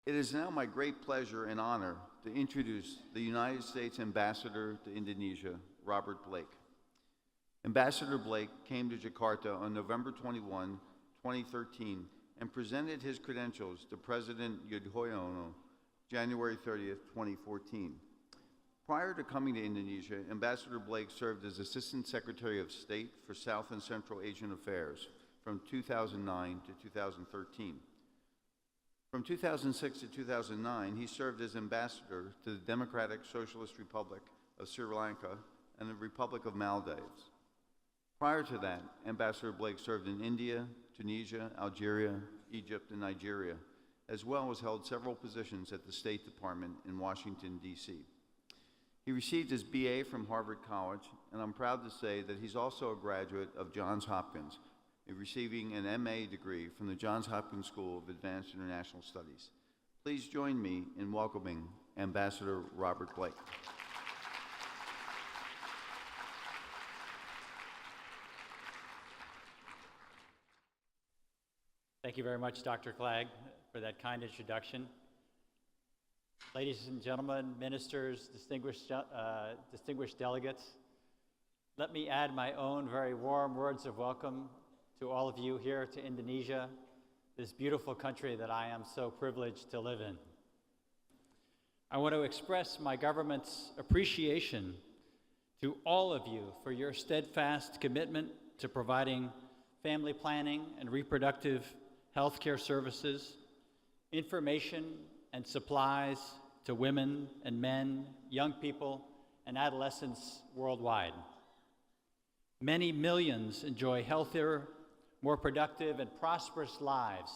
It is now my great pleasure and honor to introduce the United States Ambassador to Indonesia, Robert Blake. Ambassador Blake came to Jakarta on November 21, 2013, and presented his credentials to President Yudhoyono January 30th, 2014. Prior to coming to Indonesia, Ambassador Blake served as Assistant Secretary of State for South and Central Asian Affairs from 2009 to 2013. From 2006 to 2009, he served as ambassador to the Democratic Socialist Republic of Sri Lanka and the Republic of Maldives. Prior to that, Ambassador Blake served in India, Tunisia, Algeria, Egypt, and Nigeria, as well as held several positions at the State Department in Washington, D.C. He received his BA from Harvard College, and I'm proud to say that he's also a graduate of Johns Hopkins, receiving an MA degree from the Johns Hopkins School of Advanced International Studies. Please join me in welcoming Ambassador Robert Blake. Thank you very much, Dr. Clegg, for that kind introduction. Ladies and gentlemen, ministers, distinguished delegates, let me add my own very warm words of welcome to all of you here to Indonesia, this beautiful country that I am so privileged to live in. I want to express my government's appreciation to all of you for your steadfast commitment to providing family planning and reproductive health care services, information and supplies to women and men, young people, and adolescents worldwide. Many millions enjoy healthier, more productive, and prosperous lives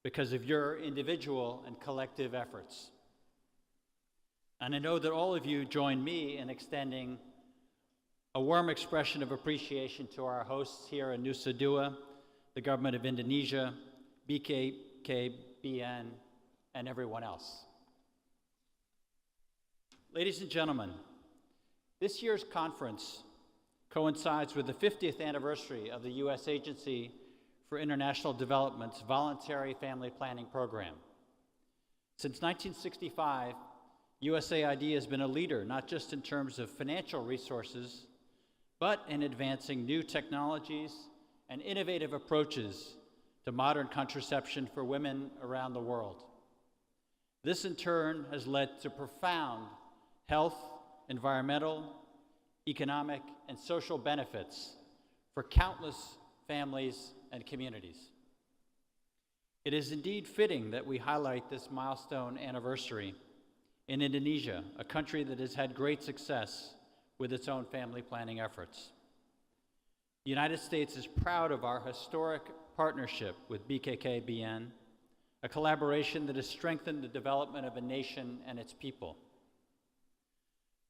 because of your individual and collective efforts. And I know that all of you join me in extending a warm expression of appreciation to our hosts here in Nusa Dua, the government of Indonesia, BKKBN, and everyone else. Ladies and gentlemen, this year's conference coincides with the 50th anniversary of the U.S. Agency for International Development's Voluntary Family Planning Program. Since 1965, USAID has been a leader, not just in terms of financial resources, but in advancing new technologies and innovative approaches to modern contraception for women around the world. This, in turn, has led to profound health, environmental, economic, and social benefits for countless families and communities. It is indeed fitting that we highlight this milestone anniversary in Indonesia, a country that has had great success with its own family planning efforts. The United States is proud of our historic partnership with BKKBN, a collaboration that has strengthened the development of a nation and its people.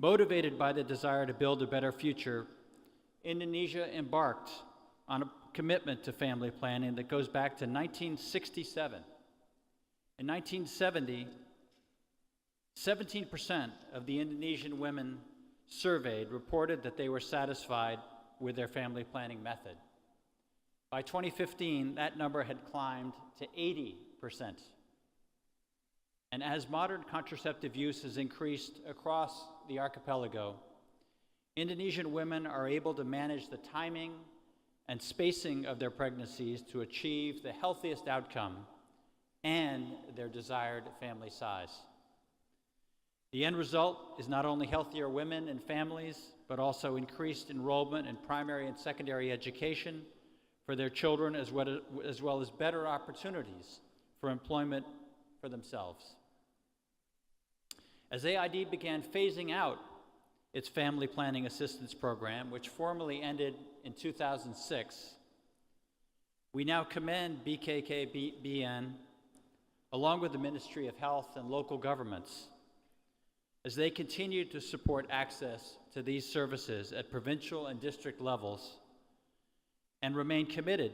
Motivated by the desire to build a better future, Indonesia embarked on a commitment to family planning that goes back to 1967. In 1970, 17% of the Indonesian women surveyed reported that they were satisfied with their family planning method. By 2015, that number had climbed to 80%. And as modern contraceptive use has increased across the archipelago, Indonesian women are able to manage the timing and spacing of their pregnancies to achieve the healthiest outcome and their desired family size. The end result is not only healthier women and families, but also increased enrollment in primary and secondary education for their children, as well as better opportunities for employment for themselves. As AID began phasing out its family planning assistance program, which formally ended in 2006, we now commend BKKBN, along with the Ministry of Health and local governments, as they continue to support access to these services at provincial and district levels and remain committed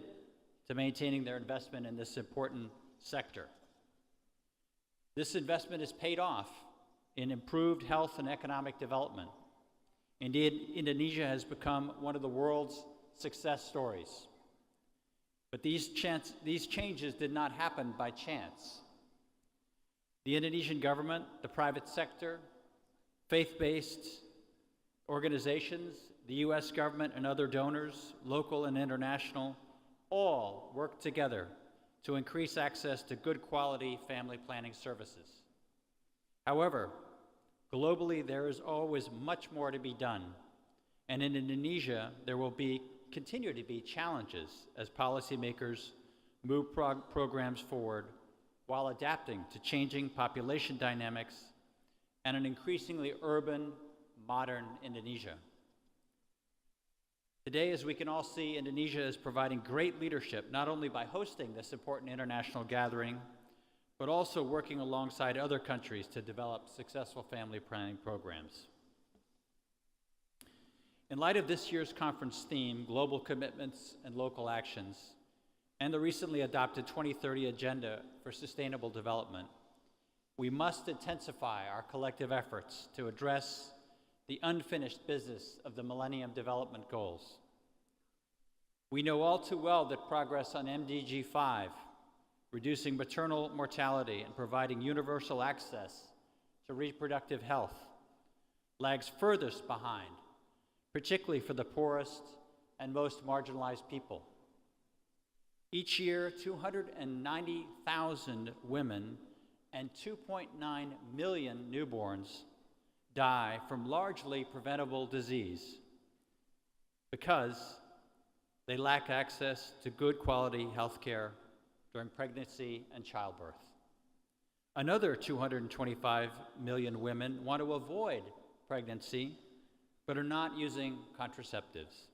to maintaining their investment in this important sector. This investment is paid off in improved health and economic development. Indeed, Indonesia has become one of the world's success stories. But these changes did not happen by chance. The Indonesian government, the private sector, faith-based organizations, the U.S. government and other donors, local and international, all work together to increase access to good quality family planning services. However, globally there is always much more to be done, and in Indonesia there will continue to be challenges as policymakers move programs forward while adapting to changing population dynamics and an increasingly urban, modern Indonesia. Today, as we can all see, Indonesia is providing great leadership, not only by hosting this important international gathering, but also working alongside other countries to develop successful family planning programs. In light of this year's conference theme, Global Commitments and Local Actions, and the recently adopted 2030 Agenda for Sustainable Development, we must intensify our collective efforts to address the unfinished business of the Millennium Development Goals. We know all too well that progress on MDG 5, reducing maternal mortality and providing universal access to reproductive health, lags furthest behind, particularly for the poorest and most marginalized people. Each year, 290,000 women and 2.9 million newborns die from largely preventable disease because they lack access to good quality health care during pregnancy and childbirth. Another 225 million women want to avoid pregnancy but are not using contraceptives.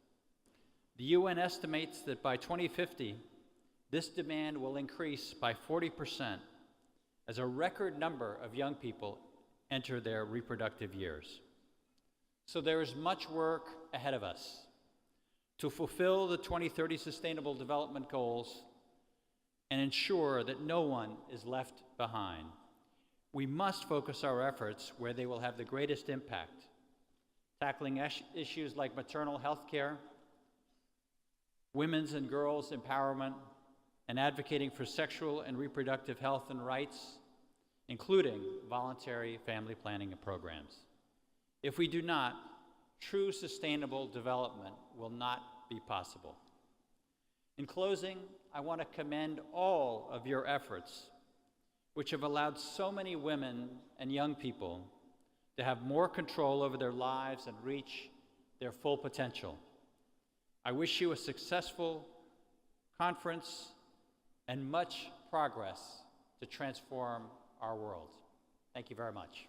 The UN estimates that by 2050, this demand will increase by 40% as a record number of young people enter their reproductive years. So there is much work ahead of us to fulfill the 2030 Sustainable Development Goals and ensure that no one is left behind. We must focus our efforts where they will have the greatest impact, tackling issues like maternal health care, women's and girls' empowerment, and advocating for sexual and reproductive health and rights, including voluntary family planning programs. If we do not, true sustainable development will not be possible. In closing, I want to commend all of your efforts, which have allowed so many women and young people to have more control over their lives and reach their full potential. I wish you a successful conference and much progress to transform our world. Thank you very much.